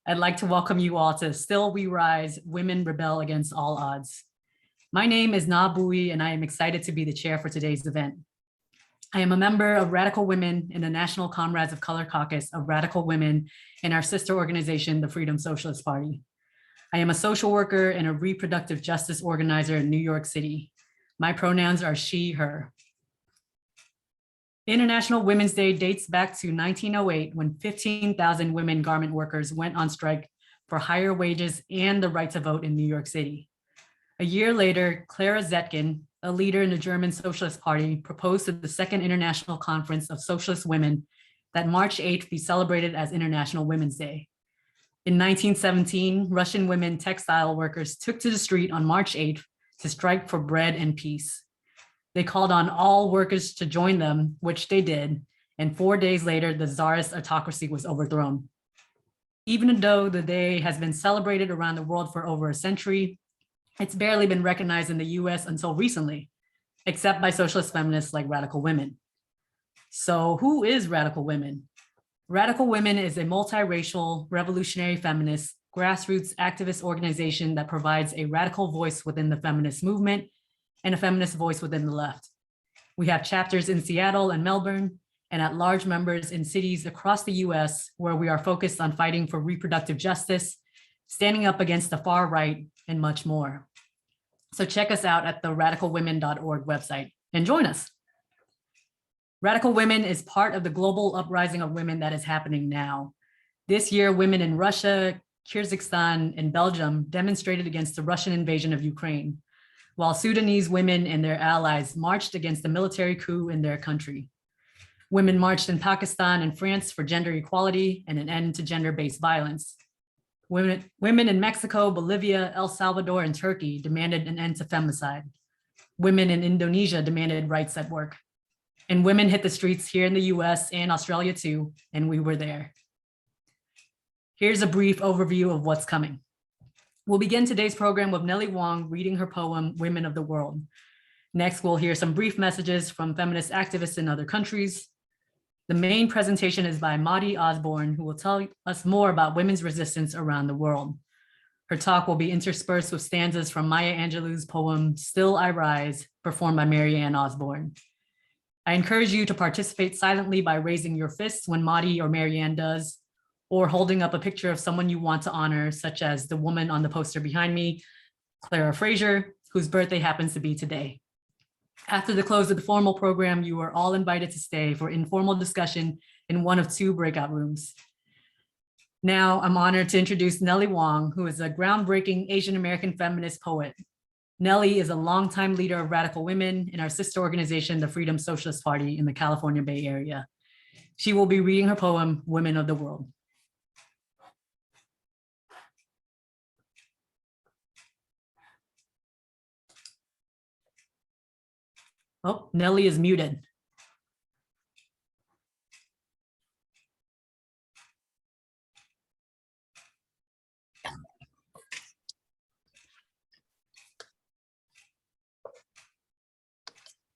I'd like to welcome you all to Still We Rise, Women Rebel Against All Odds. My name is Na Bui, and I am excited to be the chair for today's event. I am a member of Radical Women in the National Comrades of Color Caucus of Radical Women in our sister organization, the Freedom Socialist Party. I am a social worker and a reproductive justice organizer in New York City. My pronouns are she, her. International Women's Day dates back to 1908 when 15,000 women garment workers went on strike for higher wages and the right to vote in New York City. A year later, Clara Zetkin, a leader in the German Socialist Party, proposed to the Second International Conference of Socialist Women that March 8th be celebrated as International Women's Day. In 1917, Russian women textile workers took to the street on March 8th to strike for bread and peace. They called on all workers to join them, which they did, and 4 days later, the Tsarist autocracy was overthrown. Even though the day has been celebrated around the world for over a century, it's barely been recognized in the US until recently, except by socialist feminists like Radical Women. So who is Radical Women? Radical Women is a multiracial, revolutionary feminist, grassroots activist organization that provides a radical voice within the feminist movement and a feminist voice within the left. We have chapters in Seattle and Melbourne, and at large members in cities across the US where we are focused on fighting for reproductive justice, standing up against the far right, and much more. So check us out at the radicalwomen.org website and join us. Radical Women is part of the global uprising of women that is happening now. This year, women in Russia, Kyrgyzstan, and Belgium demonstrated against the Russian invasion of Ukraine, while Sudanese women and their allies marched against the military coup in their country. Women marched in Pakistan and France for gender equality and an end to gender-based violence. Women in Mexico, Bolivia, El Salvador, and Turkey demanded an end to femicide. Women in Indonesia demanded rights at work. And women hit the streets here in the US and Australia too, and we were there. Here's a brief overview of what's coming. We'll begin today's program with Nellie Wong reading her poem, Women of the World. Next, we'll hear some brief messages from feminist activists in other countries. The main presentation is by MAUDIE Osborne, who will tell us more about women's resistance around the world. Her talk will be interspersed with stanzas from Maya Angelou's poem, Still I Rise, performed by MERRI Ann Osborne. I encourage you to participate silently by raising your fists when MAUDIE or MERRI Ann does, or holding up a picture of someone you want to honor, such as the woman on the poster behind me, Clara Fraser, whose birthday happens to be today. After the close of the formal program, you are all invited to stay for informal discussion in one of two breakout rooms. Now, I'm honored to introduce Nellie Wong, who is a groundbreaking Asian American feminist poet. Nellie is a longtime leader of Radical Women in our sister organization, the Freedom Socialist Party in the California Bay Area. She will be reading her poem, Women of the World. Oh, Nellie is muted.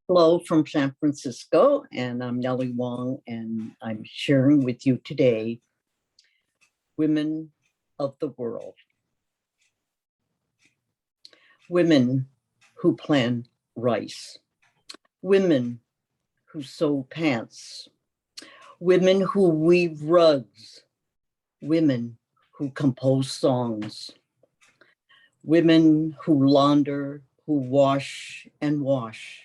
Hello from San Francisco, and I'm Nellie Wong, and I'm sharing with you today, Women of the World. Women who plant rice. Women who sew pants, women who weave rugs, women who compose songs, women who launder, who wash and wash,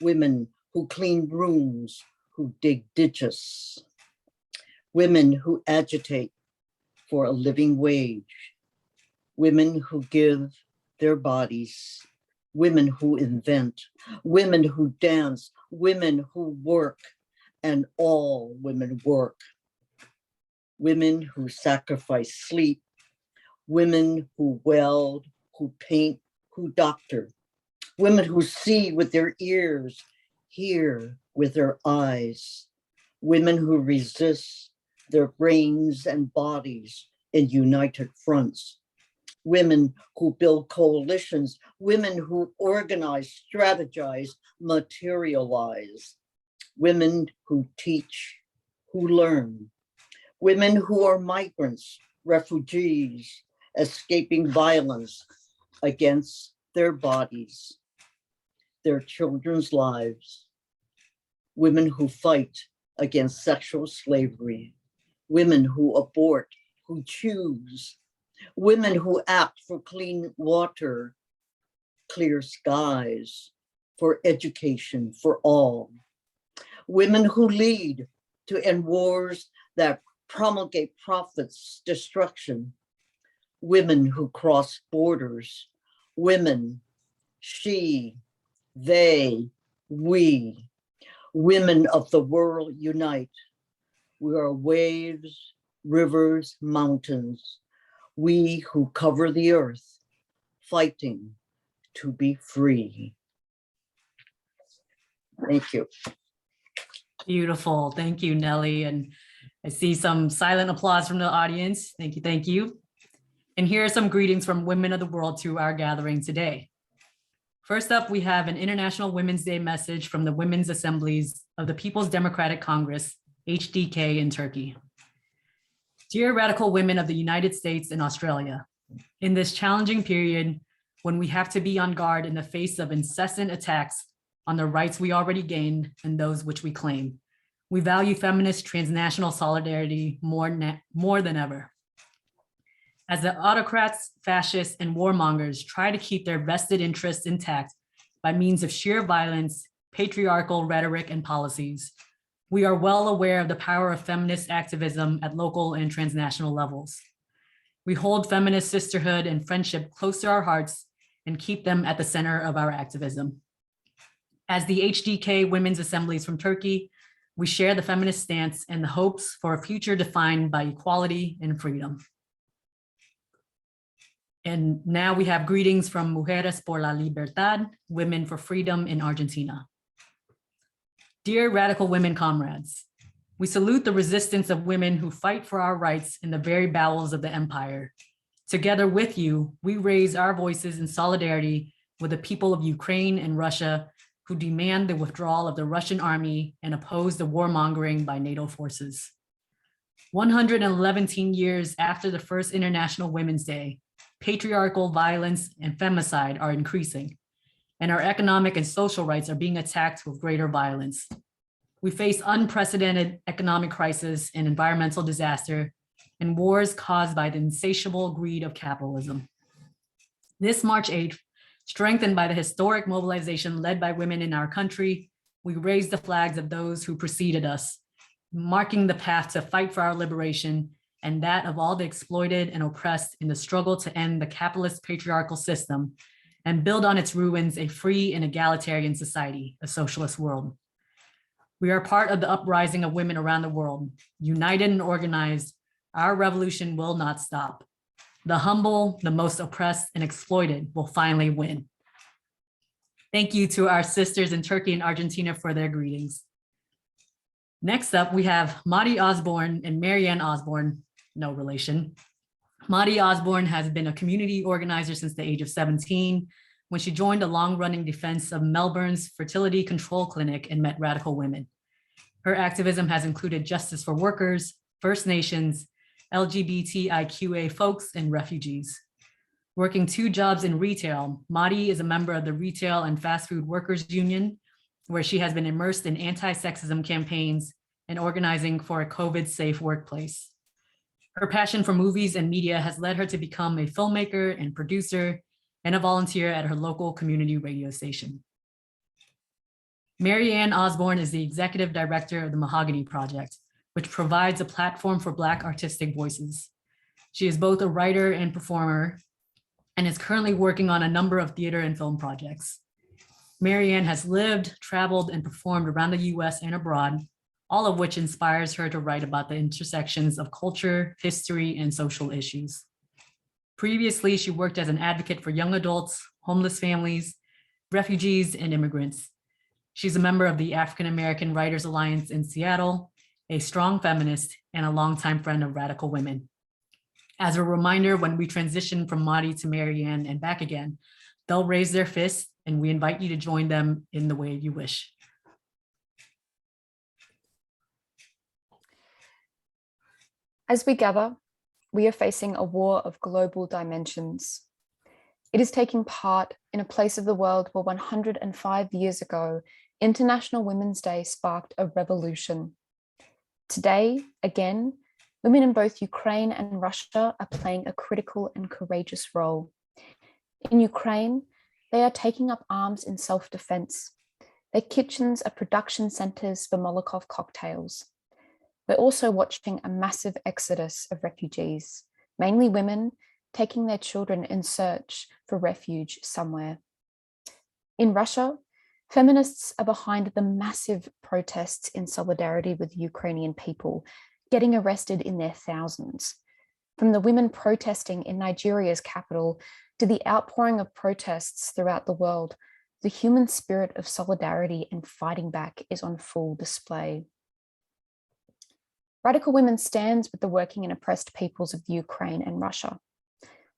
women who clean rooms, who dig ditches, women who agitate for a living wage, women who give their bodies, women who invent, women who dance, women who work, and all women work. Women who sacrifice sleep, women who weld, who paint, who doctor, women who see with their ears, hear with their eyes, women who resist their brains and bodies in united fronts, women who build coalitions, women who organize, strategize, materialize, women who teach, who learn, women who are migrants, refugees escaping violence against their bodies, their children's lives, women who fight against sexual slavery, women who abort, who choose, women who act for clean water, clear skies, for education for all, women who lead to end wars that promulgate profits, destruction, women who cross borders, women, she, they, we, women of the world unite. We are waves, rivers, mountains, we who cover the earth, fighting to be free. Thank you. Beautiful. Thank you, Nellie. And I see some silent applause from the audience. Thank you. Thank you. And here are some greetings from women of the world to our gathering today. First up, we have an International Women's Day message from the Women's Assemblies of the People's Democratic Congress, HDK, in Turkey. Dear radical women of the United States and Australia, in this challenging period, when we have to be on guard in the face of incessant attacks on the rights we already gained and those which we claim, we value feminist transnational solidarity more than ever. As the autocrats, fascists, and warmongers try to keep their vested interests intact by means of sheer violence, patriarchal rhetoric, and policies, we are well aware of the power of feminist activism at local and transnational levels. We hold feminist sisterhood and friendship close to our hearts and keep them at the center of our activism. As the HDK Women's Assemblies from Turkey, we share the feminist stance and the hopes for a future defined by equality and freedom. And now we have greetings from Mujeres por la Libertad, Women for Freedom in Argentina. Dear radical women comrades, we salute the resistance of women who fight for our rights in the very bowels of the empire. Together with you, we raise our voices in solidarity with the people of Ukraine and Russia who demand the withdrawal of the Russian army and oppose the warmongering by NATO forces. 111 years after the first International Women's Day, patriarchal violence and femicide are increasing, and our economic and social rights are being attacked with greater violence. We face unprecedented economic crisis and environmental disaster and wars caused by the insatiable greed of capitalism. This March 8th, strengthened by the historic mobilization led by women in our country, we raise the flags of those who preceded us, marking the path to fight for our liberation and that of all the exploited and oppressed in the struggle to end the capitalist patriarchal system and build on its ruins a free and egalitarian society, a socialist world. We are part of the uprising of women around the world. United and organized, our revolution will not stop. The humble, the most oppressed and exploited will finally win. Thank you to our sisters in Turkey and Argentina for their greetings. Next up, we have MAUDIE Osborne and MERRI ANN Osborne, no relation. MAUDIE Osborne has been a community organizer since the age of 17, when she joined a long-running defense of Melbourne's fertility control clinic and met radical women. Her activism has included justice for workers, First Nations, LGBTIQA folks, and refugees. Working 2 jobs in retail, MAUDIE is a member of the Retail and Fast Food Workers Union, where she has been immersed in anti-sexism campaigns and organizing for a COVID-safe workplace. Her passion for movies and media has led her to become a filmmaker and producer and a volunteer at her local community radio station. MERRI ANN Osborne is the executive director of the Mahogany Project, which provides a platform for Black artistic voices. She is both a writer and performer and is currently working on a number of theater and film projects. MERRI ANN has lived, traveled, and performed around the US and abroad, all of which inspires her to write about the intersections of culture, history, and social issues. Previously, she worked as an advocate for young adults, homeless families, refugees, and immigrants. She's a member of the African American Writers Alliance in Seattle, a strong feminist, and a longtime friend of radical women. As a reminder, when we transition from MAUDIE to MERRI ANN and back again, they'll raise their fists, and we invite you to join them in the way you wish. As we gather, we are facing a war of global dimensions. It is taking part in a place of the world where 105 years ago, International Women's Day sparked a revolution. Today, again, women in both Ukraine and Russia are playing a critical and courageous role. In Ukraine, they are taking up arms in self-defense. Their kitchens are production centers for Molotov cocktails. We're also watching a massive exodus of refugees, mainly women taking their children in search for refuge somewhere. In Russia, feminists are behind the massive protests in solidarity with Ukrainian people, getting arrested in their thousands. From the women protesting in Nigeria's capital to the outpouring of protests throughout the world, the human spirit of solidarity and fighting back is on full display. Radical Women stands with the working and oppressed peoples of Ukraine and Russia.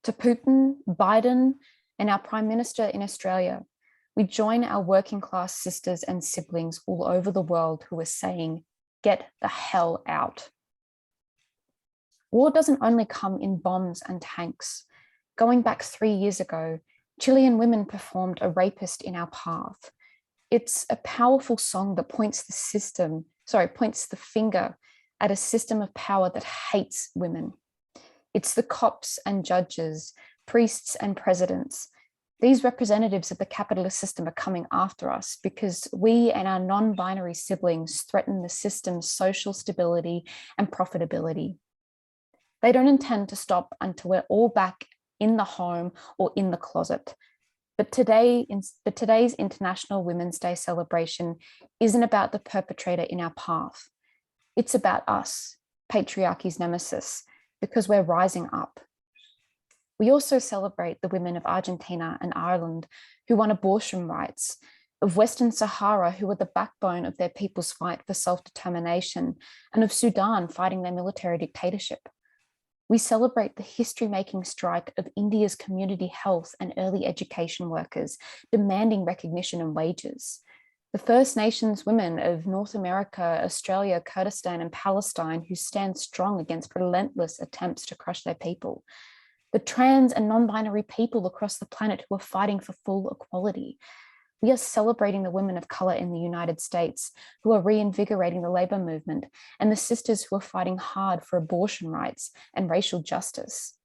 To Putin, Biden, and our Prime Minister in Australia, we join our working class sisters and siblings all over the world who are saying, get the hell out. War doesn't only come in bombs and tanks. Going back 3 years ago, Chilean women performed A Rapist in Our Path. It's a powerful song that points the finger at a system of power that hates women. It's the cops and judges, priests and presidents. These representatives of the capitalist system are coming after us because we and our non-binary siblings threaten the system's social stability and profitability. They don't intend to stop until we're all back in the home or in the closet. But today's International Women's Day celebration isn't about the perpetrator in our path. It's about us, patriarchy's nemesis, because we're rising up. We also celebrate the women of Argentina and Ireland who won abortion rights, of Western Sahara who were the backbone of their people's fight for self-determination, and of Sudan fighting their military dictatorship. We celebrate the history-making strike of India's community health and early education workers demanding recognition and wages. The First Nations women of North America, Australia, Kurdistan, and Palestine who stand strong against relentless attempts to crush their people. The trans and non-binary people across the planet who are fighting for full equality. We are celebrating the women of color in the United States who are reinvigorating the labor movement and the sisters who are fighting hard for abortion rights and racial justice.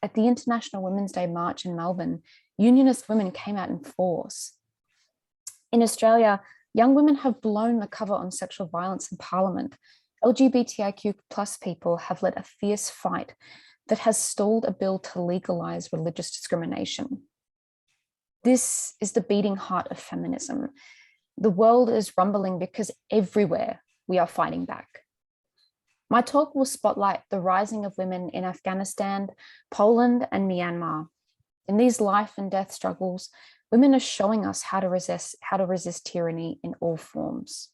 At the International Women's Day March in Melbourne, unionist women came out in force. In Australia, young women have blown the cover on sexual violence in Parliament. LGBTIQ+ people have led a fierce fight that has stalled a bill to legalise religious discrimination. This is the beating heart of feminism. The world is rumbling because everywhere we are fighting back. My talk will spotlight the rising of women in Afghanistan, Poland, and Myanmar. In these life and death struggles, women are showing us how to resist tyranny in all forms.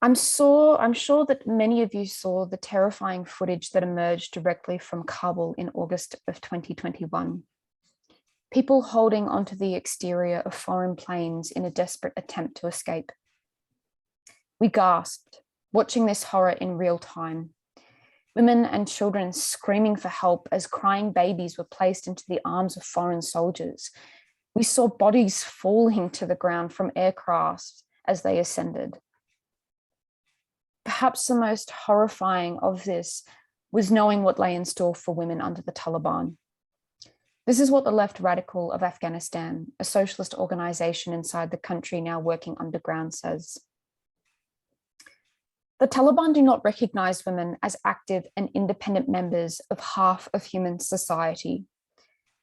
I'm sure that many of you saw the terrifying footage that emerged directly from Kabul in August of 2021. People holding onto the exterior of foreign planes in a desperate attempt to escape. We gasped, watching this horror in real time. Women and children screaming for help as crying babies were placed into the arms of foreign soldiers. We saw bodies falling to the ground from aircraft as they ascended. Perhaps the most horrifying of this was knowing what lay in store for women under the Taliban. This is what the Left Radical of Afghanistan, a socialist organization inside the country now working underground, says. The Taliban do not recognize women as active and independent members of half of human society.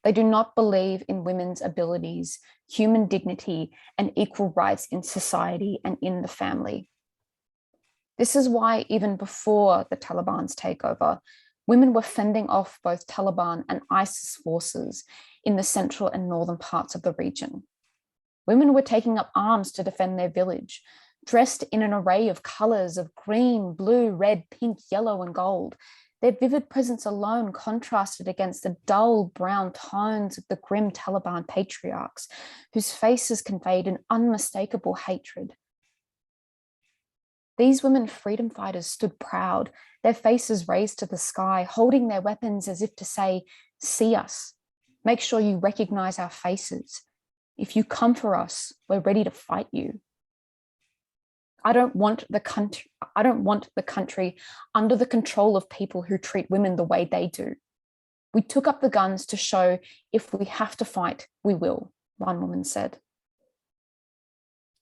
They do not believe in women's abilities, human dignity, and equal rights in society and in the family. This is why even before the Taliban's takeover, women were fending off both Taliban and ISIS forces in the central and northern parts of the region. Women were taking up arms to defend their village, dressed in an array of colors of green, blue, red, pink, yellow, and gold. Their vivid presence alone contrasted against the dull brown tones of the grim Taliban patriarchs, whose faces conveyed an unmistakable hatred. These women freedom fighters stood proud, their faces raised to the sky, holding their weapons as if to say, see us, make sure you recognize our faces. If you come for us, we're ready to fight you. I don't want the country under the control of people who treat women the way they do. We took up the guns to show if we have to fight, we will, one woman said.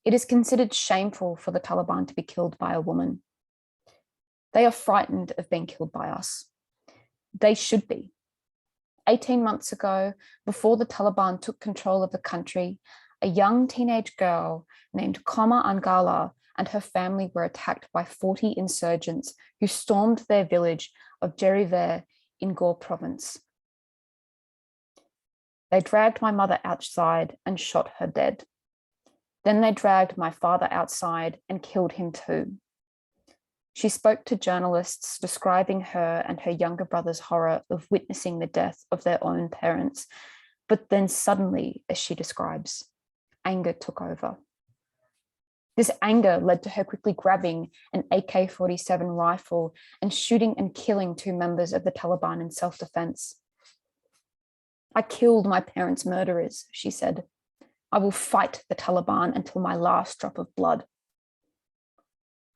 It is considered shameful for the Taliban to be killed by a woman. They are frightened of being killed by us. They should be. 18 months ago, before the Taliban took control of the country, a young teenage girl named Qamar Angala and her family were attacked by 40 insurgents who stormed their village of Jeriver in Gore province. They dragged my mother outside and shot her dead. Then they dragged my father outside and killed him too. She spoke to journalists describing her and her younger brother's horror of witnessing the death of their own parents. But then suddenly, as she describes, anger took over. This anger led to her quickly grabbing an AK-47 rifle and shooting and killing 2 members of the Taliban in self-defense. I killed my parents' murderers, she said. I will fight the Taliban until my last drop of blood.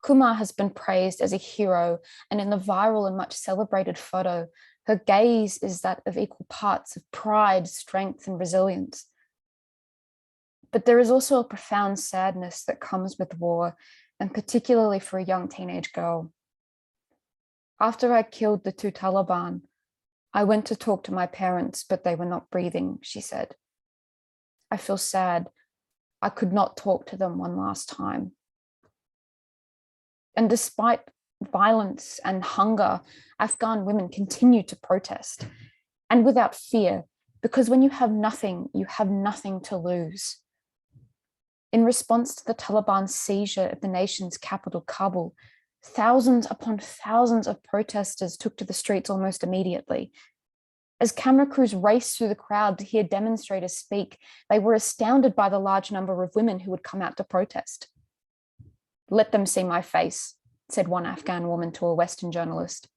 Qamar has been praised as a hero, and in the viral and much celebrated photo, her gaze is that of equal parts of pride, strength, and resilience. But there is also a profound sadness that comes with war, and particularly for a young teenage girl. After I killed the 2 Taliban, I went to talk to my parents, but they were not breathing, she said. I feel sad. I could not talk to them one last time. And despite violence and hunger, Afghan women continue to protest, and without fear, because when you have nothing to lose. In response to the Taliban's seizure of the nation's capital, Kabul, thousands upon thousands of protesters took to the streets almost immediately. As camera crews raced through the crowd to hear demonstrators speak, they were astounded by the large number of women who had come out to protest. Let them see my face, said one Afghan woman to a Western journalist.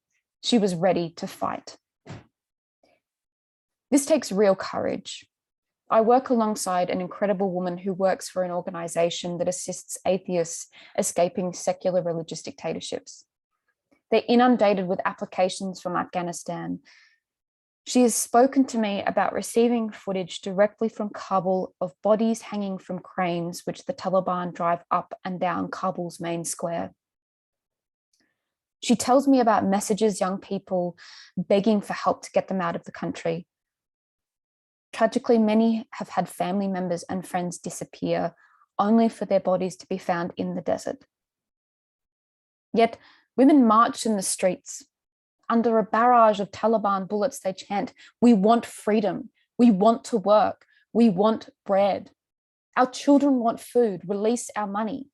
She was ready to fight. This takes real courage. I work alongside an incredible woman who works for an organization that assists atheists escaping secular religious dictatorships. They're inundated with applications from Afghanistan. She has spoken to me about receiving footage directly from Kabul of bodies hanging from cranes which the Taliban drive up and down Kabul's main square. She tells me about messages young people begging for help to get them out of the country. Tragically, many have had family members and friends disappear, only for their bodies to be found in the desert. Yet, women marched in the streets. Under a barrage of Taliban bullets, they chant, "We want freedom. We want to work. We want bread. Our children want food. Release our money."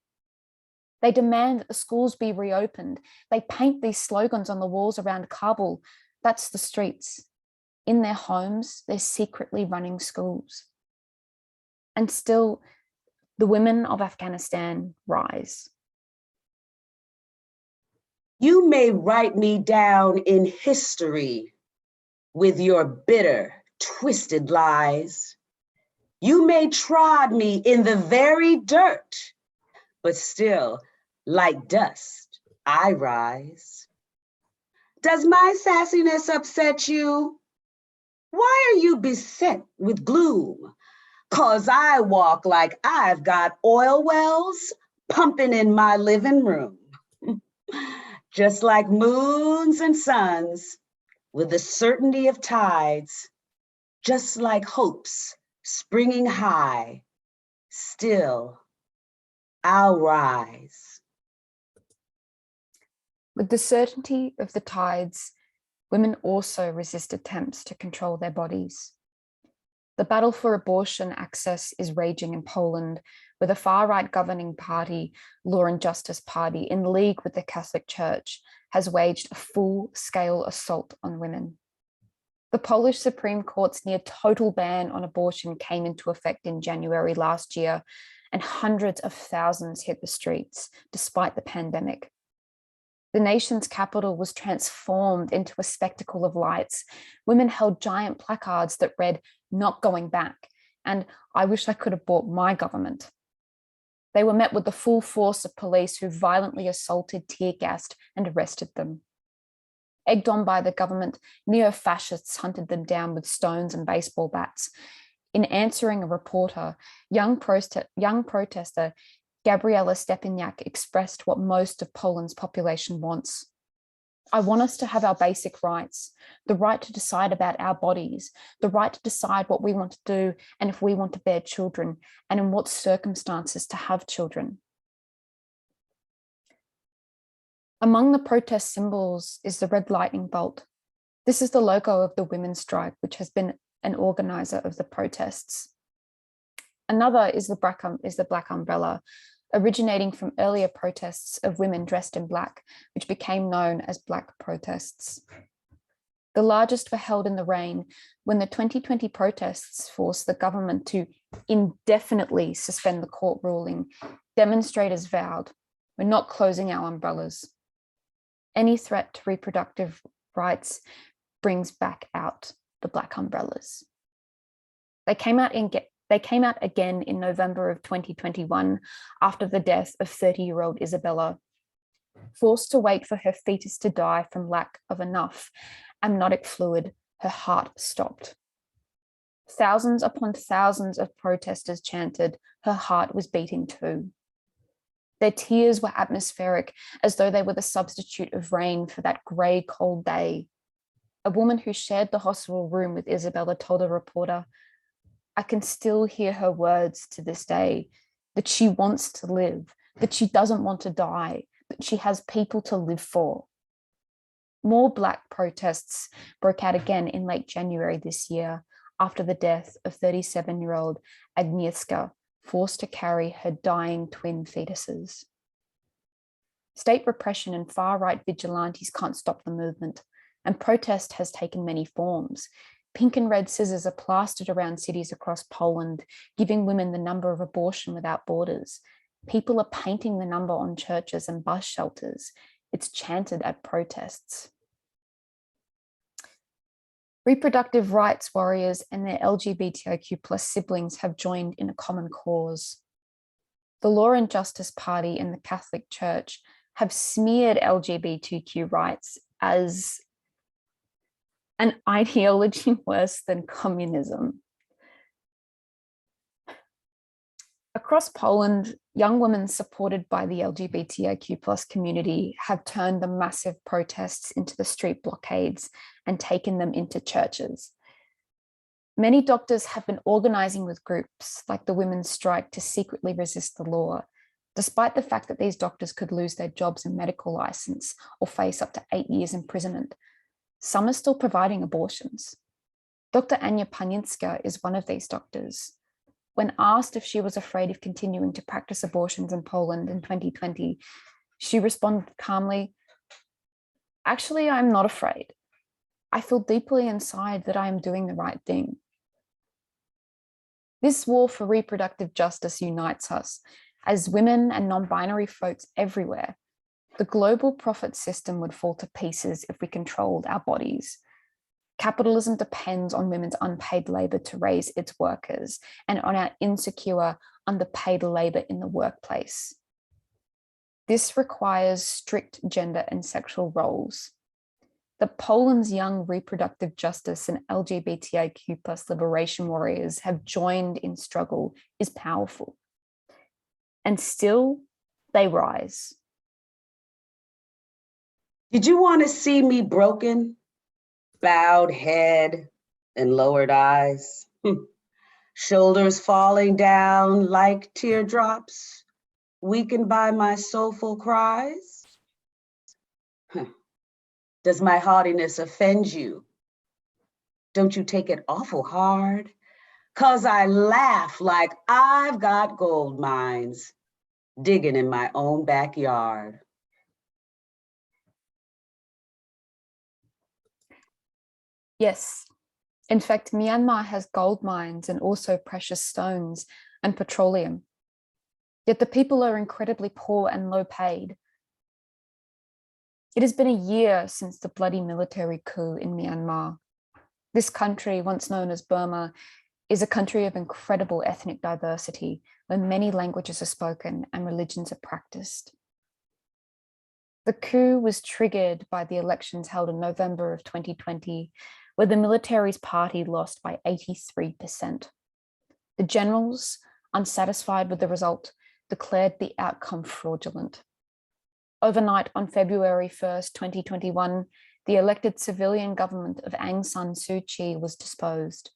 They demand that the schools be reopened. They paint these slogans on the walls around Kabul. That's the streets. In their homes, they're secretly running schools. And still, the women of Afghanistan rise. You may write me down in history with your bitter, twisted lies. You may trod me in the very dirt, but still, like dust, I rise. Does my sassiness upset you? Why are you beset with gloom? 'Cause I walk like I've got oil wells pumping in my living room. Just like moons and suns, with the certainty of tides, just like hopes springing high, still I'll rise. With the certainty of the tides, women also resist attempts to control their bodies. The battle for abortion access is raging in Poland, where the far-right governing party, Law and Justice Party, in league with the Catholic Church, has waged a full-scale assault on women. The Polish Supreme Court's near total ban on abortion came into effect in January last year, and hundreds of thousands hit the streets despite the pandemic. The nation's capital was transformed into a spectacle of lights. Women held giant placards that read, "Not going back," and "I wish I could have bought my government." They were met with the full force of police who violently assaulted, tear-gassed, and arrested them. Egged on by the government, neo-fascists hunted them down with stones and baseball bats. In answering a reporter, young protester Gabriela Stepiniak expressed what most of Poland's population wants. "I want us to have our basic rights, the right to decide about our bodies, the right to decide what we want to do and if we want to bear children, and in what circumstances to have children." Among the protest symbols is the red lightning bolt. This is the logo of the women's strike, which has been an organizer of the protests. Another is the black umbrella, originating from earlier protests of women dressed in black, which became known as black protests. The largest were held in the rain when the 2020 protests forced the government to indefinitely suspend the court ruling. Demonstrators vowed, "We're not closing our umbrellas." Any threat to reproductive rights brings back out the black umbrellas. They came out again in November of 2021 after the death of 30-year-old Isabella. Forced to wait for her fetus to die from lack of enough amniotic fluid, her heart stopped. Thousands upon thousands of protesters chanted, "Her heart was beating too." Their tears were atmospheric, as though they were the substitute of rain for that grey, cold day. A woman who shared the hospital room with Isabella told a reporter, "I can still hear her words to this day, that she wants to live, that she doesn't want to die, that she has people to live for." More black protests broke out again in late January this year after the death of 37-year-old Agnieszka, forced to carry her dying twin fetuses. State repression and far-right vigilantes can't stop the movement, and protest has taken many forms. Pink and red scissors are plastered around cities across Poland, giving women the number of abortion without borders. People are painting the number on churches and bus shelters. It's chanted at protests. Reproductive rights warriors and their LGBTIQ+ siblings have joined in a common cause. The Law and Justice Party and the Catholic Church have smeared LGBTQ rights as an ideology worse than communism. Across Poland, young women supported by the LGBTIQ+ community have turned the massive protests into the street blockades and taken them into churches. Many doctors have been organizing with groups like the Women's Strike to secretly resist the law, despite the fact that these doctors could lose their jobs and medical license or face up to 8 years imprisonment. Some are still providing abortions. Dr. Ania Panińska is one of these doctors. When asked if she was afraid of continuing to practice abortions in Poland in 2020, she responded calmly, "Actually, I'm not afraid. I feel deeply inside that I am doing the right thing." This war for reproductive justice unites us as women and non-binary folks everywhere. The global profit system would fall to pieces if we controlled our bodies. Capitalism depends on women's unpaid labor to raise its workers and on our insecure, underpaid labor in the workplace. This requires strict gender and sexual roles. That Poland's young reproductive justice and LGBTIQ+ liberation warriors have joined in struggle is powerful. And still, they rise. Did you want to see me broken? Bowed head and lowered eyes, shoulders falling down like teardrops, weakened by my soulful cries? Does my haughtiness offend you? Don't you take it awful hard? 'Cause I laugh like I've got gold mines digging in my own backyard. Yes, In fact, Myanmar has gold mines and also precious stones and petroleum. Yet the people are incredibly poor and low paid. It has been a year since the bloody military coup in Myanmar. This country, once known as Burma, is a country of incredible ethnic diversity, where many languages are spoken and religions are practiced. The coup was triggered by the elections held in November of 2020, where the military's party lost by 83%. The generals, unsatisfied with the result, declared the outcome fraudulent. Overnight on February 1st, 2021, the elected civilian government of Aung San Suu Kyi was disposed.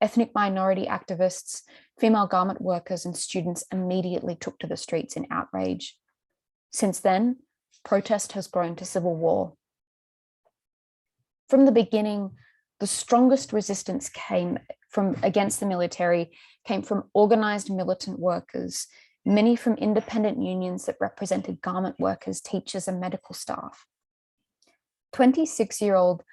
Ethnic minority activists, female garment workers, and students immediately took to the streets in outrage. Since then, protest has grown to civil war. From the beginning, the strongest resistance against the military came from organized militant workers, many from independent unions that represented garment workers, teachers, and medical staff. 26-year-old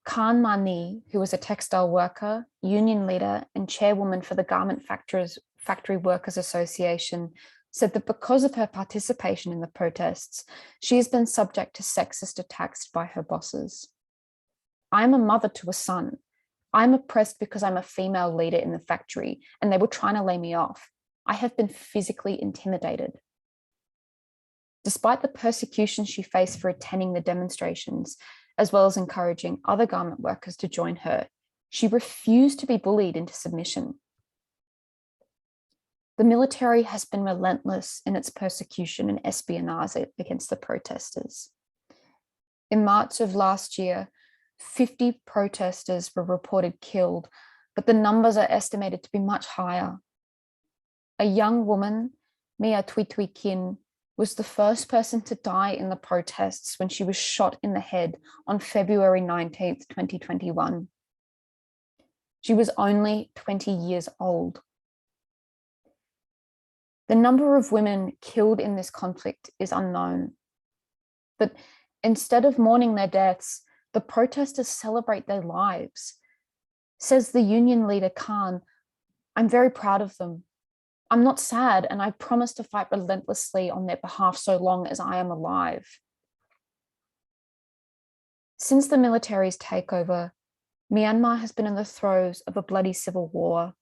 Khan Mani, who was a textile worker, union leader, and chairwoman for the Garment Factory Workers Association, said that because of her participation in the protests, she has been subject to sexist attacks by her bosses. I'm a mother to a son. I'm oppressed because I'm a female leader in the factory, and they were trying to lay me off. I have been physically intimidated. Despite the persecution she faced for attending the demonstrations, as well as encouraging other garment workers to join her, she refused to be bullied into submission. The military has been relentless in its persecution and espionage against the protesters. In March of last year, 50 protesters were reported killed, but the numbers are estimated to be much higher. A young woman, Mia Tui Kin, was the first person to die in the protests when she was shot in the head on February 19th, 2021. She was only 20 years old. The number of women killed in this conflict is unknown. But instead of mourning their deaths, the protesters celebrate their lives. Says the union leader Khan, "I'm very proud of them. I'm not sad, and I promise to fight relentlessly on their behalf so long as I am alive." Since the military's takeover, Myanmar has been in the throes of a bloody civil war.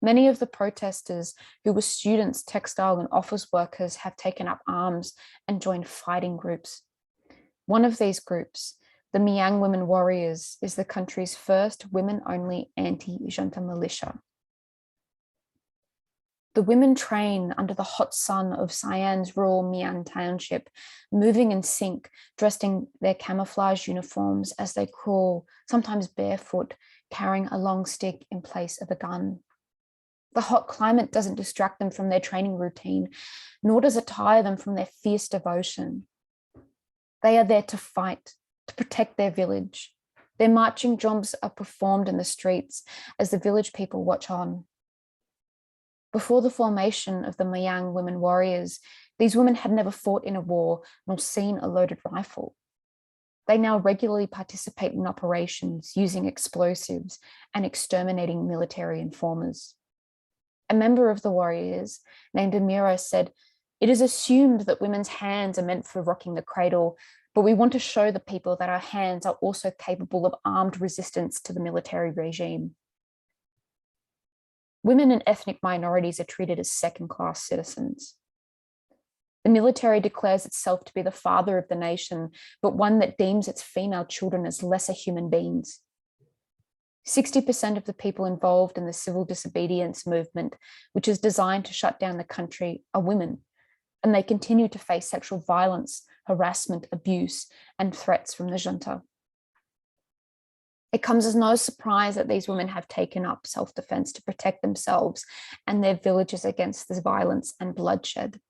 Many of the protesters who were students, textile, and office workers have taken up arms and joined fighting groups. One of these groups, the Myang Women Warriors, is the country's first women-only anti-junta militia. The women train under the hot sun of Sian's rural Mian township, moving in sync, dressed in their camouflage uniforms as they crawl, sometimes barefoot, carrying a long stick in place of a gun. The hot climate doesn't distract them from their training routine, nor does it tire them from their fierce devotion. They are there to fight, to protect their village. Their marching drums are performed in the streets as the village people watch on. Before the formation of the Myang Women Warriors, these women had never fought in a war nor seen a loaded rifle. They now regularly participate in operations using explosives and exterminating military informers. A member of the warriors, named Amira, said, "It is assumed that women's hands are meant for rocking the cradle, but we want to show the people that our hands are also capable of armed resistance to the military regime." Women and ethnic minorities are treated as second-class citizens. The military declares itself to be the father of the nation, but one that deems its female children as lesser human beings. 60% of the people involved in the civil disobedience movement, which is designed to shut down the country, are women, and they continue to face sexual violence, harassment, abuse, and threats from the junta. It comes as no surprise that these women have taken up self-defense to protect themselves and their villages against this violence and bloodshed.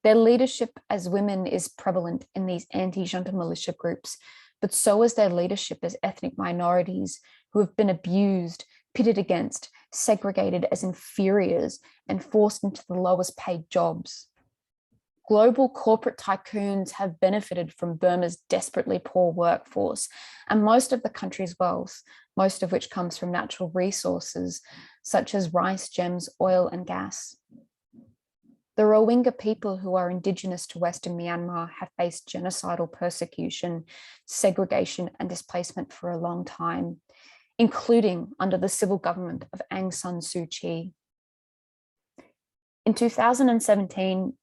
Their leadership as women is prevalent in these anti-junta militia groups, but so is their leadership as ethnic minorities who have been abused, pitted against, segregated as inferiors, and forced into the lowest paid jobs. global corporate tycoons have benefited from Burma's desperately poor workforce and most of the country's wealth, most of which comes from natural resources such as rice, gems, oil, and gas. The Rohingya people who are indigenous to Western Myanmar have faced genocidal persecution, segregation, and displacement for a long time, including under the civil government of Aung San Suu Kyi. In 2017,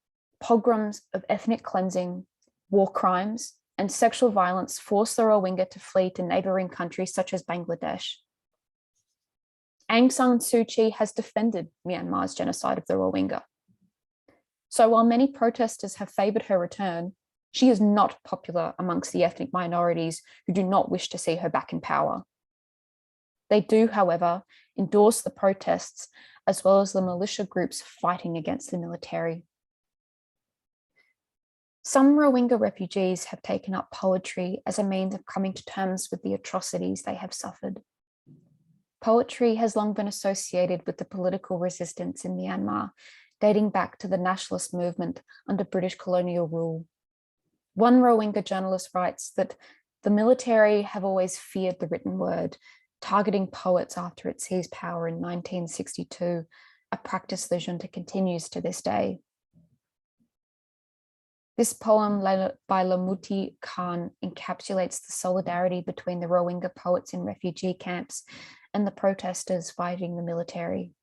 pogroms of ethnic cleansing, war crimes, and sexual violence forced the Rohingya to flee to neighboring countries such as Bangladesh. Aung San Suu Kyi has defended Myanmar's genocide of the Rohingya. So while many protesters have favoured her return, she is not popular amongst the ethnic minorities who do not wish to see her back in power. They do, however, endorse the protests as well as the militia groups fighting against the military. Some Rohingya refugees have taken up poetry as a means of coming to terms with the atrocities they have suffered. Poetry has long been associated with the political resistance in Myanmar, dating back to the nationalist movement under British colonial rule. One Rohingya journalist writes that the military have always feared the written word, targeting poets after it seized power in 1962, a practice the junta continues to this day. This poem by Lamuti Khan encapsulates the solidarity between the Rohingya poets in refugee camps and the protesters fighting the military.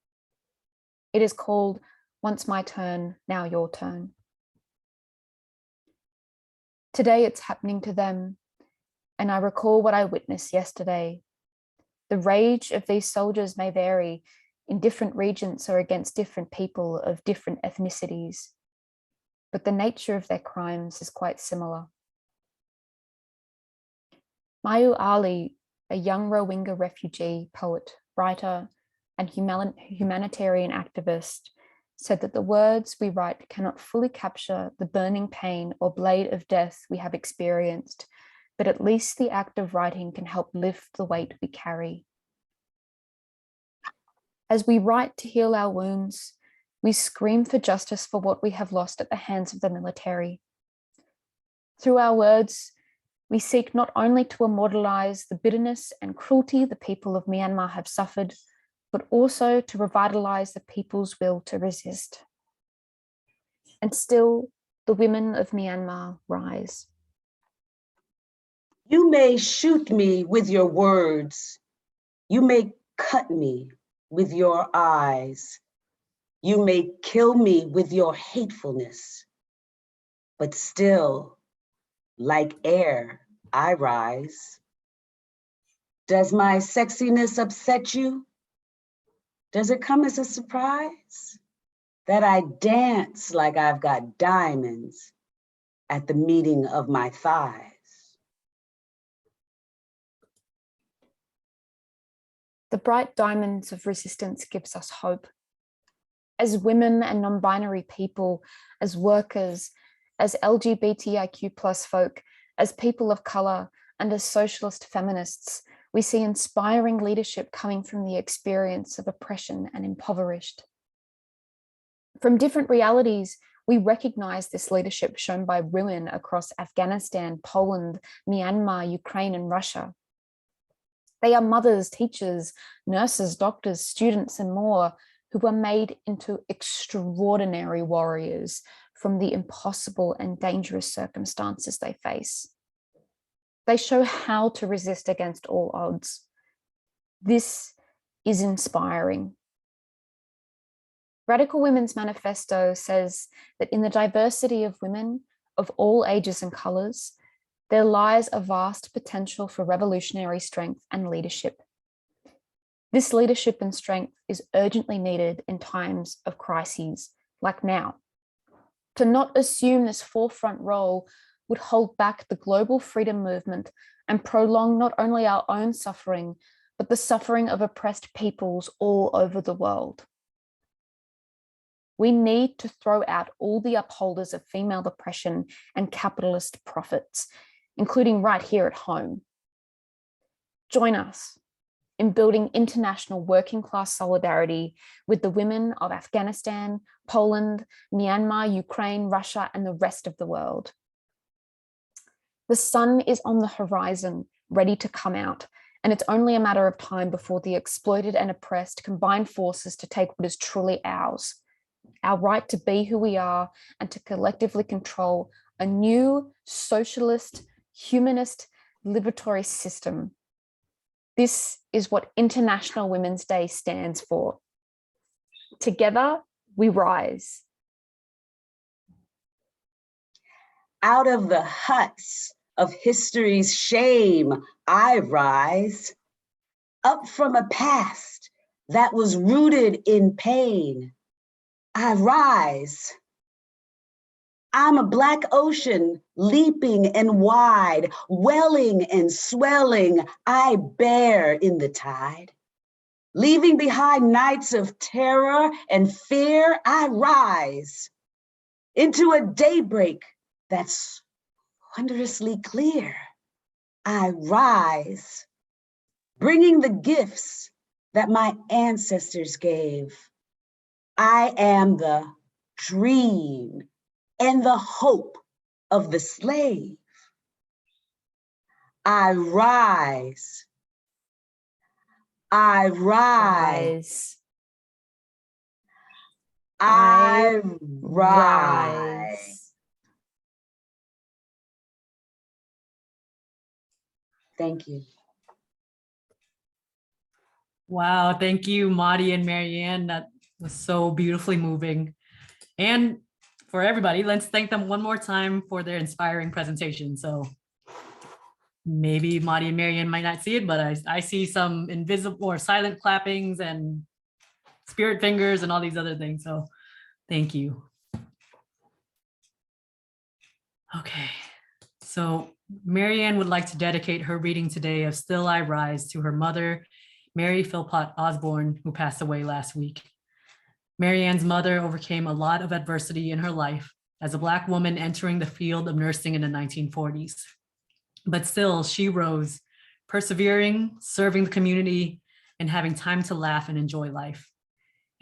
It is called "Once My Turn, Now Your Turn." Today it's happening to them, and I recall what I witnessed yesterday. The rage of these soldiers may vary in different regions or against different people of different ethnicities, but the nature of their crimes is quite similar. Mayu Ali, a young Rohingya refugee, poet, writer, and humanitarian activist, said that the words we write cannot fully capture the burning pain or blade of death we have experienced, but at least the act of writing can help lift the weight we carry. As we write to heal our wounds, we scream for justice for what we have lost at the hands of the military. Through our words, we seek not only to immortalize the bitterness and cruelty the people of Myanmar have suffered, but also to revitalize the people's will to resist. And still, the women of Myanmar rise. You may shoot me with your words. You may cut me with your eyes. You may kill me with your hatefulness. But still, like air, I rise. Does my sexiness upset you? Does it come as a surprise that I dance like I've got diamonds at the meeting of my thighs? The bright diamonds of resistance gives us hope. As women and non-binary people, as workers, as LGBTIQ+ folk, as people of color, and as socialist feminists, we see inspiring leadership coming from the experience of oppression and impoverished. From different realities, we recognize this leadership shown by women across Afghanistan, Poland, Myanmar, Ukraine, and Russia. They are mothers, teachers, nurses, doctors, students, and more who were made into extraordinary warriors from the impossible and dangerous circumstances they face. They show how to resist against all odds. This is inspiring. Radical Women's Manifesto says that in the diversity of women of all ages and colours, there lies a vast potential for revolutionary strength and leadership. This leadership and strength is urgently needed in times of crises, like now. To not assume this forefront role would hold back the global freedom movement and prolong not only our own suffering, but the suffering of oppressed peoples all over the world. We need to throw out all the upholders of female oppression and capitalist profits, including right here at home. Join us. in building international working class solidarity with the women of Afghanistan, Poland, Myanmar, Ukraine, Russia, and the rest of the world. The sun is on the horizon, ready to come out, and it's only a matter of time before the exploited and oppressed combine forces to take what is truly ours, our right to be who we are and to collectively control a new socialist, humanist, liberatory system. This is what International Women's Day stands for. Together, we rise. Out of the huts of history's shame, I rise. Up from a past that was rooted in pain, I rise. I'm a black ocean, leaping and wide, welling and swelling, I bear in the tide. Leaving behind nights of terror and fear, I rise into a daybreak that's wondrously clear. I rise, bringing the gifts that my ancestors gave. I am the dream and the hope of the slave. I rise. I rise. I rise. Thank you. Wow, thank you, Maudie and Merri Ann. That was so beautifully moving. And for everybody, let's thank them one more time for their inspiring presentation. So maybe Maudie and Merri Ann might not see it, but I see some invisible or silent clappings and spirit fingers and all these other things. So thank you. Okay, so Merri Ann would like to dedicate her reading today of Still I Rise to her mother, Mary Philpott Osborne, who passed away last week. Merri Ann's mother overcame a lot of adversity in her life as a Black woman entering the field of nursing in the 1940s. But still, she rose, persevering, serving the community, and having time to laugh and enjoy life.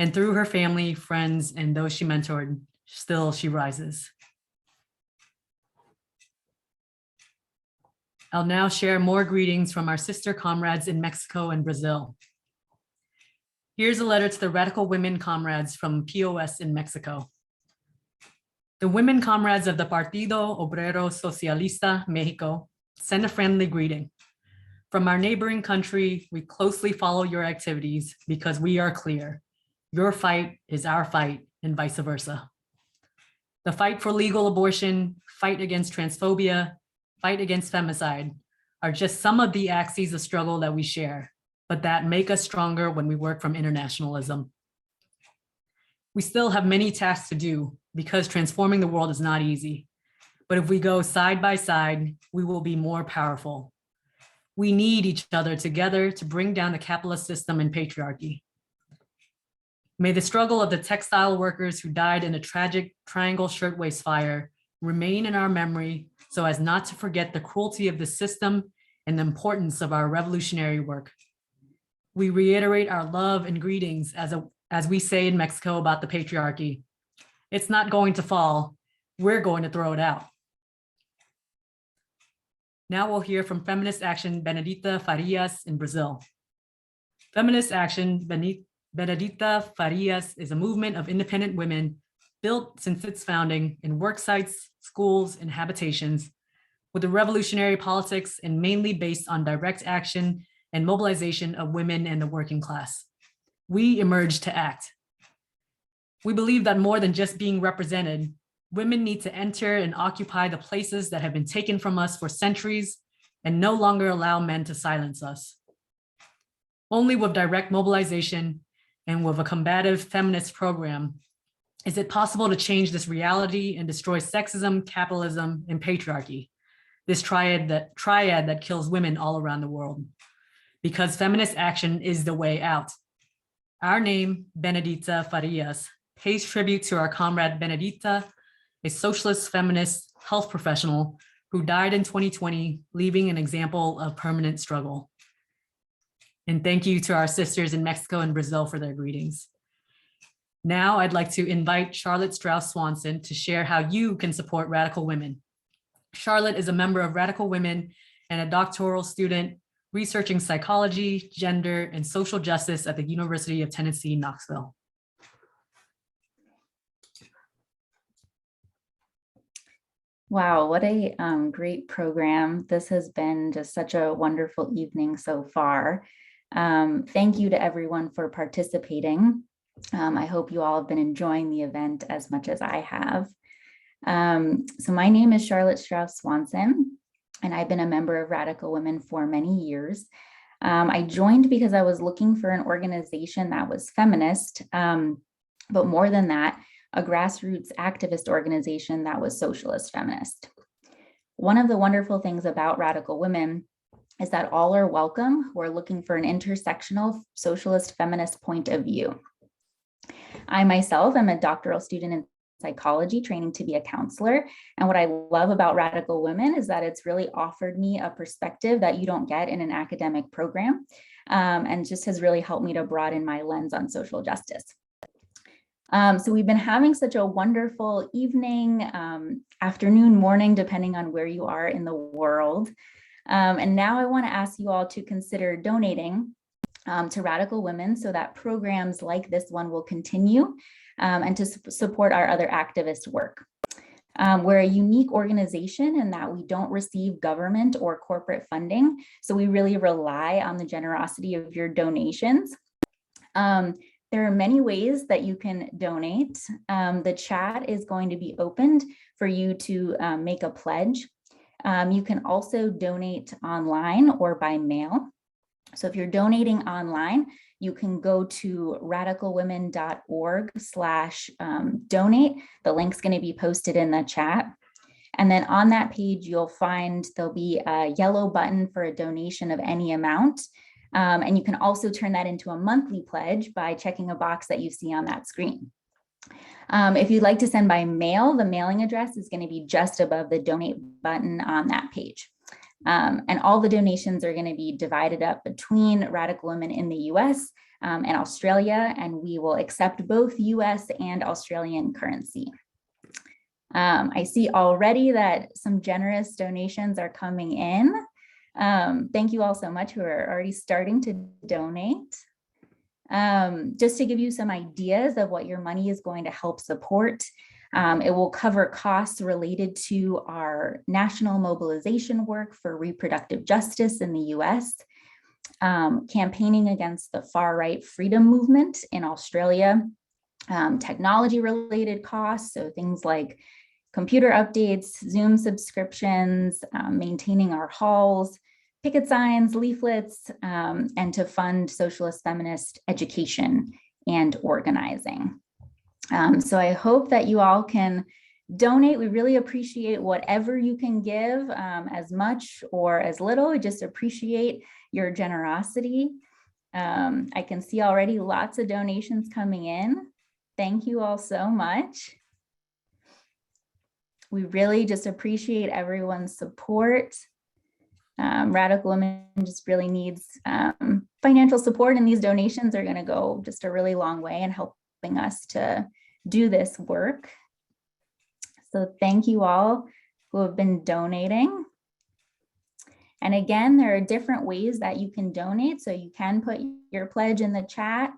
And through her family, friends, and those she mentored, still she rises. I'll now share more greetings from our sister comrades in Mexico and Brazil. Here's a letter to the radical women comrades from POS in Mexico. The women comrades of the Partido Obrero Socialista Mexico send a friendly greeting. From our neighboring country, we closely follow your activities because we are clear. Your fight is our fight and vice versa. The fight for legal abortion, fight against transphobia, fight against femicide are just some of the axes of struggle that we share, but that make us stronger when we work from internationalism. We still have many tasks to do because transforming the world is not easy. But if we go side by side, we will be more powerful. We need each other together to bring down the capitalist system and patriarchy. May the struggle of the textile workers who died in the tragic Triangle Shirtwaist Fire remain in our memory so as not to forget the cruelty of the system and the importance of our revolutionary work. We reiterate our love and greetings as we say in Mexico about the patriarchy. It's not going to fall, we're going to throw it out. Now we'll hear from Feminist Action Benedita Farias in Brazil. Feminist Action Benedita Farias is a movement of independent women built since its founding in work sites, schools, and habitations, with a revolutionary politics and mainly based on direct action and mobilization of women and the working class. We emerge to act. We believe that more than just being represented, women need to enter and occupy the places that have been taken from us for centuries and no longer allow men to silence us. Only with direct mobilization and with a combative feminist program is it possible to change this reality and destroy sexism, capitalism, and patriarchy, this triad that kills women all around the world. Because feminist action is the way out. Our name, Benedita Farias, pays tribute to our comrade Benedita, a socialist feminist health professional who died in 2020, leaving an example of permanent struggle. And thank you to our sisters in Mexico and Brazil for their greetings. Now I'd like to invite Charlotte Strauss Swanson to share how you can support Radical Women. Charlotte is a member of Radical Women and a doctoral student researching psychology, gender, and social justice at the University of Tennessee, Knoxville. Wow, what a great program. This has been just such a wonderful evening so far. Thank you to everyone for participating. I hope you all have been enjoying the event as much as I have. So my name is Charlotte Strauss Swanson, and I've been a member of Radical Women for many years. I joined because I was looking for an organization that was feminist, but more than that, a grassroots activist organization that was socialist feminist. One of the wonderful things about Radical Women is that all are welcome who are looking for an intersectional socialist feminist point of view. I myself am a doctoral student in psychology, training to be a counselor. And what I love about Radical Women is that it's really offered me a perspective that you don't get in an academic program, and just has really helped me to broaden my lens on social justice. So we've been having such a wonderful evening, afternoon, morning, depending on where you are in the world. And now I want to ask you all to consider donating to Radical Women so that programs like this one will continue, and to support our other activist work. We're a unique organization in that we don't receive government or corporate funding, so we really rely on the generosity of your donations. There are many ways that you can donate. The chat is going to be opened for you to make a pledge. You can also donate online or by mail. So if you're donating online, you can go to radicalwomen.org/donate. The link's going to be posted in the chat. And then on that page, you'll find there'll be a yellow button for a donation of any amount. And you can also turn that into a monthly pledge by checking a box that you see on that screen. If you'd like to send by mail, the mailing address is going to be just above the donate button on that page. And all the donations are going to be divided up between Radical Women in the US and Australia, and we will accept both US and Australian currency. I see already that some generous donations are coming in. Thank you all so much who are already starting to donate. Just to give you some ideas of what your money is going to help support, it will cover costs related to our national mobilization work for reproductive justice in the US, campaigning against the far-right freedom movement in Australia, technology-related costs, so things like computer updates, Zoom subscriptions, maintaining our halls, picket signs, leaflets, and to fund socialist feminist education and organizing. So I hope that you all can donate. We really appreciate whatever you can give, as much or as little. We just appreciate your generosity. I can see already lots of donations coming in. Thank you all so much. We really just appreciate everyone's support. Radical Women just really needs financial support, and these donations are going to go just a really long way in helping us to do this work. So thank you all who have been donating. And again, there are different ways that you can donate. So you can put your pledge in the chat.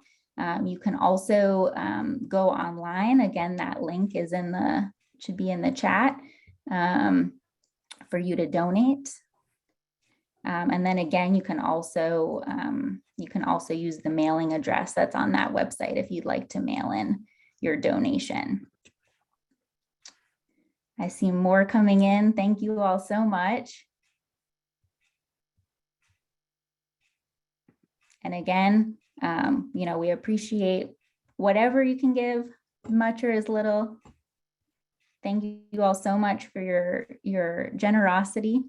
You can also go online. Again, that link is in the, should be in the chat for you to donate. And then again, you can also use the mailing address that's on that website if you'd like to mail in your donation. I see more coming in. Thank you all so much. And again, you know, we appreciate whatever you can give, much or as little. Thank you all so much for your generosity.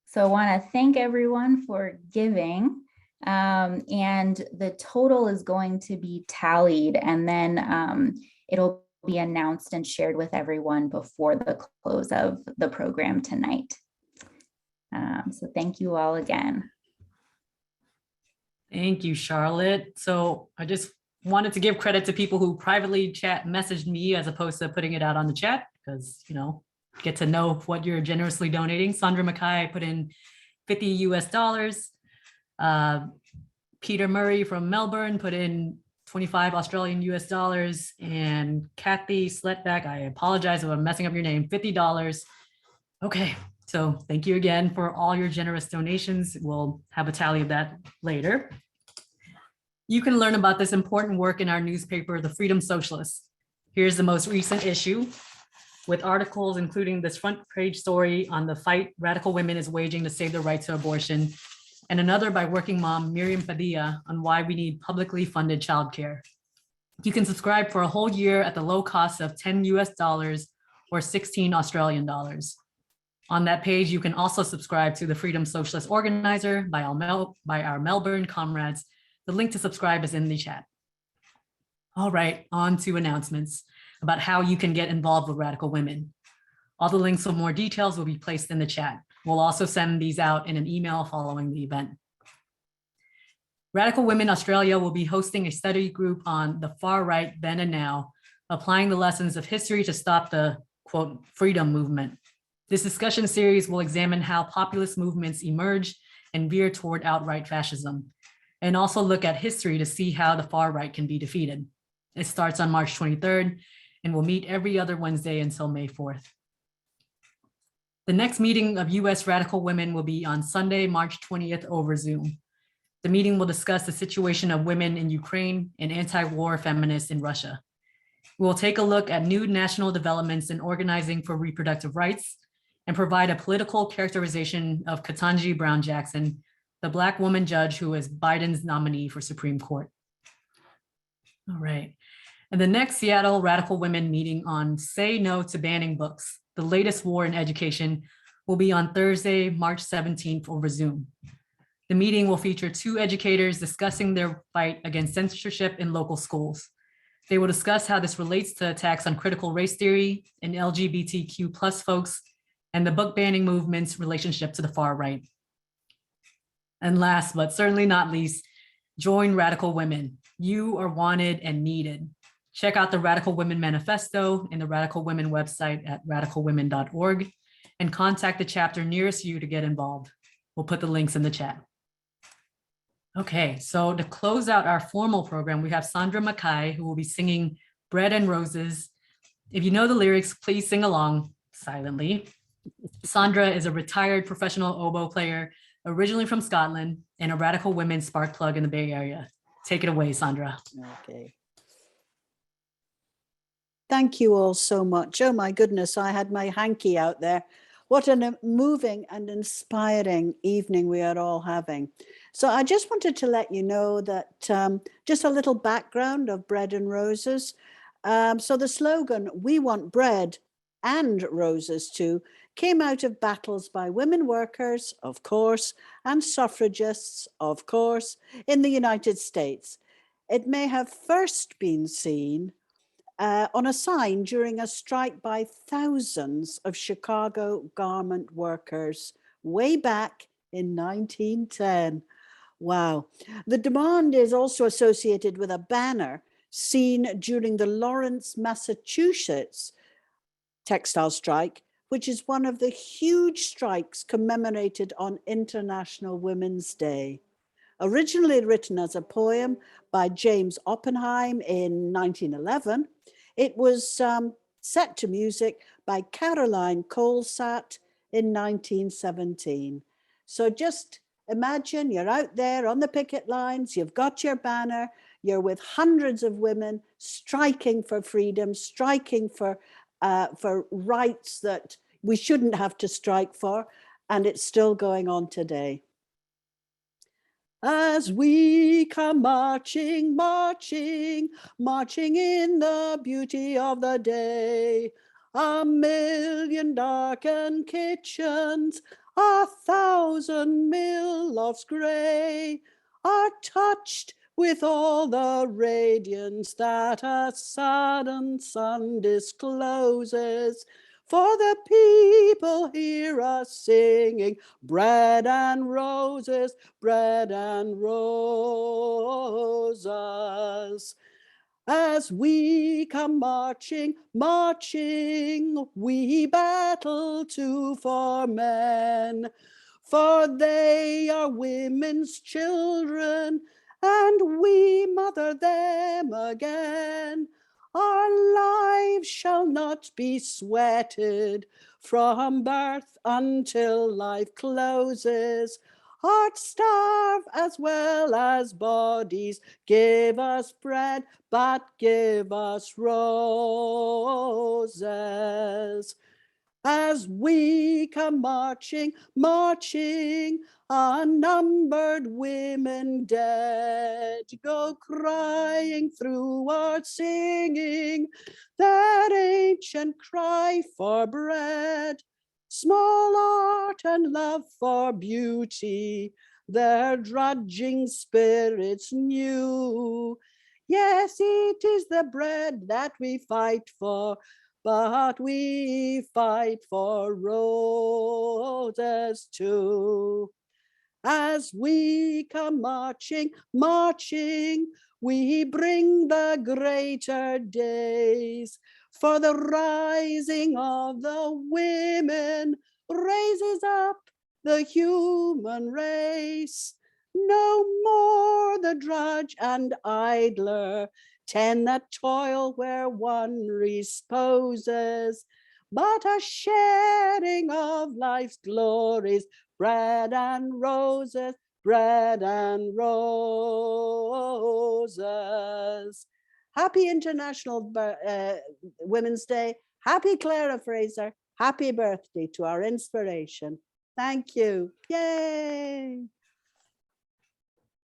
So I want to thank everyone for giving, and the total is going to be tallied, and then It'll be announced and shared with everyone before the close of the program tonight. So thank you all again. Thank you, Charlotte. So I just wanted to give credit to people who privately messaged me as opposed to putting it out on the chat, because, you know, get to know what you're generously donating. Sandra MacKAY put in $50 US. Peter Murray from Melbourne put in 25 Australian US dollars, and Kathy Sletback, I apologize if I'm messing up your name, $50. Okay, so thank you again for all your generous donations. We'll have a tally of that later. You can learn about this important work in our newspaper, The Freedom Socialist. Here's the most recent issue with articles including this front page story on the fight radical women is waging to save the right to abortion, and another by working mom Miriam Padilla on why we need publicly funded childcare. You can subscribe for a whole year at the low cost of $10 US or 16 Australian dollars. On that page, you can also subscribe to the Freedom Socialist Organizer by our Melbourne comrades. The link to subscribe is in the chat. All right, on to announcements about how you can get involved with Radical Women. All the links with more details will be placed in the chat. We'll also send these out in an email following the event. Radical Women Australia will be hosting a study group on the far right then and now, applying the lessons of history to stop the, quote, freedom movement. This discussion series will examine how populist movements emerge and veer toward outright fascism, and also look at history to see how the far right can be defeated. It starts on March 23rd and will meet every other Wednesday until May 4th. The next meeting of US Radical Women will be on Sunday, March 20th over Zoom. The meeting will discuss the situation of women in Ukraine and anti-war feminists in Russia. We will take a look at new national developments in organizing for reproductive rights and provide a political characterization of Ketanji Brown Jackson, the Black woman judge who is Biden's nominee for Supreme Court. All right. And the next Seattle Radical Women meeting on Say No to Banning Books, the latest war in education, will be on Thursday, March 17th over Zoom. The meeting will feature two educators discussing their fight against censorship in local schools. They will discuss how this relates to attacks on critical race theory and LGBTQ+ folks, and the book banning movement's relationship to the far right. And last, but certainly not least, join Radical Women. You are wanted and needed. Check out the Radical Women Manifesto and the Radical Women website at radicalwomen.org and contact the chapter nearest you to get involved. We'll put the links in the chat. Okay, so to close out our formal program, we have Sandra MacKAY, who will be singing Bread and Roses. If you know the lyrics, please sing along silently. Sandra is a retired professional oboe player, originally from Scotland, and a Radical Women spark plug in the Bay Area. Take it away, Sandra. Okay. Thank you all so much. Oh my goodness, I had my hanky out there. What a moving and inspiring evening we are all having. So I just wanted to let you know that just a little background of Bread and Roses. So the slogan, "We want bread and roses too," came out of battles by women workers, of course, and suffragists, of course, in the United States. It may have first been seen on a sign during a strike by thousands of Chicago garment workers way back in 1910. Wow. The demand is also associated with a banner seen during the Lawrence, Massachusetts textile strike, which is one of the huge strikes commemorated on International Women's Day. Originally written as a poem by James Oppenheim in 1911, it was set to music by Caroline Colsatt in 1917. So just imagine you're out there on the picket lines, you've got your banner, you're with hundreds of women striking for freedom, striking for rights that we shouldn't have to strike for, and it's still going on today. As we come marching, marching, marching in the beauty of the day, a million darkened kitchens, 1,000 mill lofts gray, are touched with all the radiance that a sudden sun discloses. For the people hear us singing, bread and roses, bread and roses. As we come marching, marching, we battle too for men. For they are women's children, and we mother them again. Our lives shall not be sweated from birth until life closes. Hearts starve as well as bodies. Give us bread, but give us roses. As we come marching, marching, unnumbered women dead go crying through our singing that ancient cry for bread. Small art and love for beauty, their drudging spirits knew. Yes, it is the bread that we fight for, but we fight for roses too. As we come marching, marching, we bring the greater days. For the rising of the women raises up the human race. No more the drudge and idler tend that toil where one reposes, but a sharing of life's glories, bread and roses, bread and roses. Happy International Women's Day. Happy Clara Fraser. Happy birthday to our inspiration. Thank you. Yay.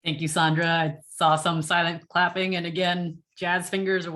Thank you, Sandra. I saw some silent clapping, and again, jazz fingers